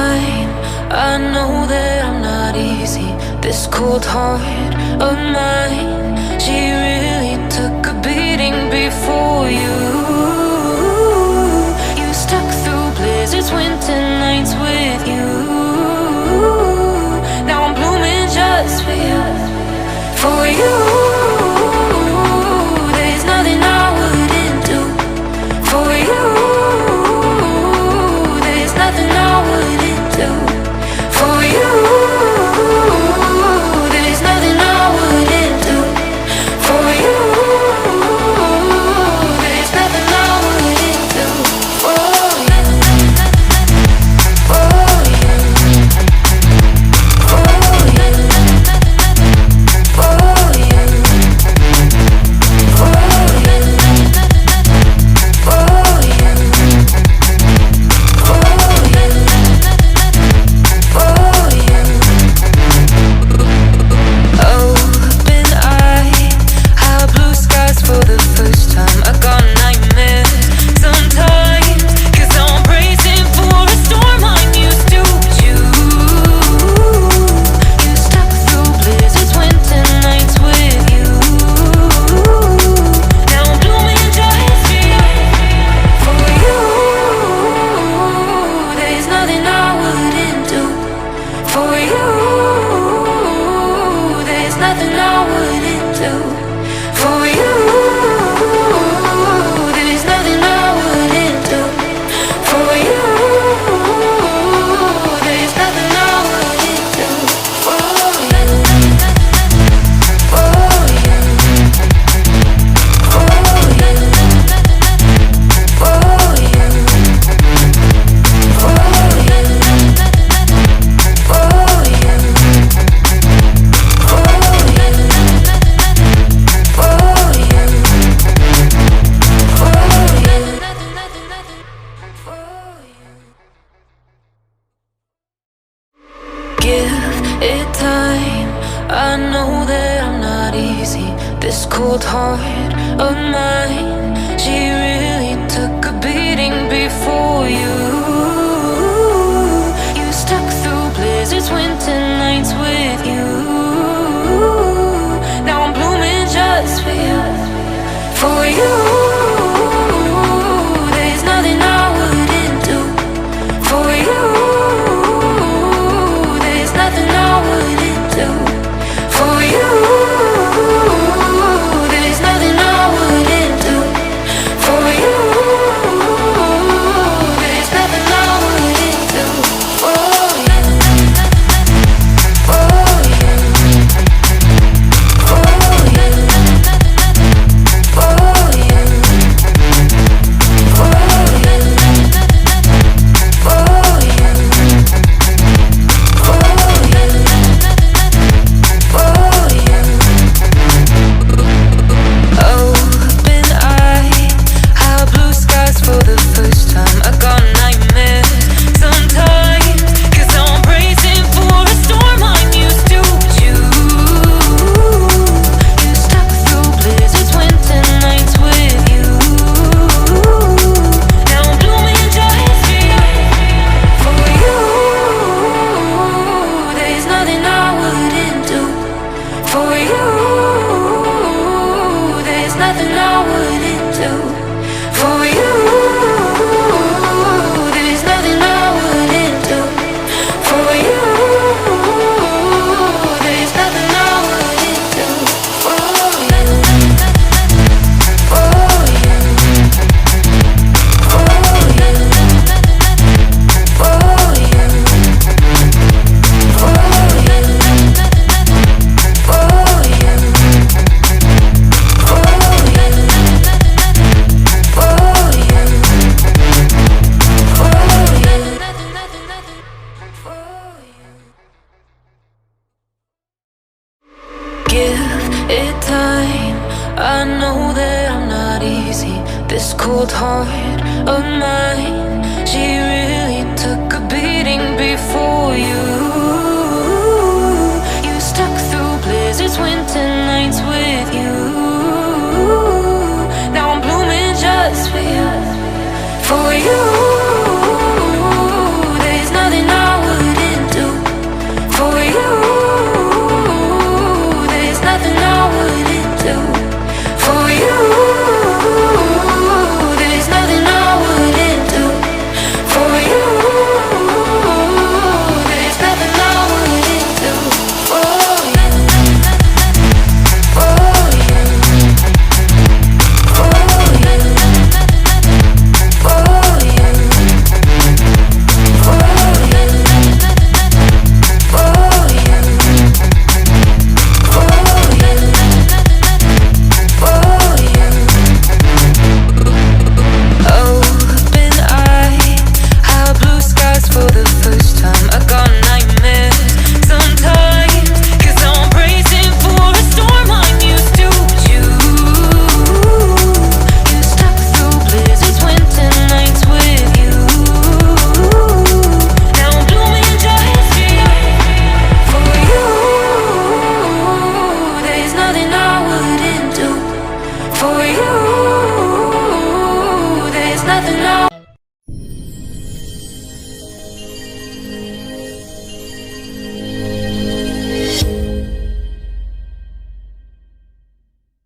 time, I know that I'm not easy. This cold heart of mine, she really took a beating before you. You stuck through blizzards, winter nights with you. Now I'm blooming just for you, for you. There's nothing I wouldn't do for you. There's nothing I wouldn't do for you. There's nothing I wouldn't do for you. There's nothing I wouldn't do for you. For you. For you. For you. For you. For you. Open eye, high blue skies for the first time. I got nightmares sometimes, 'cause I'm bracing for a storm I'm used to. You stuck through blizzards, winter nights with you. Now I'm blooming just for you. There's nothing I wouldn't do for you. There's nothing I wouldn't do for you. There's nothing I wouldn't do for you. There's nothing I wouldn't do for you. For you. For you. For you. For you. Give it time, I know that I'm not easy. This cold heart of mine, she really took a beating before you. You stuck through blizzards, winter nights with you. Now I'm blooming just for you, for you. There's nothing I wouldn't do for you. There's nothing I wouldn't do for you. There's nothing I wouldn't do for you. There's nothing I wouldn't do for you. For you. For you. For you. For you. For you. Open eye, high blue skies for the first time. I got nightmares sometimes, 'cause I'm bracing for a storm I'm used to. You stuck through blizzards, winter nights with you. Now I'm blooming just for you. There's nothing I wouldn't do for you. There's nothing I wouldn't do for you. There's nothing I wouldn't do for you. There's nothing I wouldn't do for you. For you. For you. For you. For you. For you. Give it time, I know that I'm not easy. This cold heart of mine, she really took a beating before you. You stuck through blizzards, winter nights with you. Now I'm blooming just for you, for you.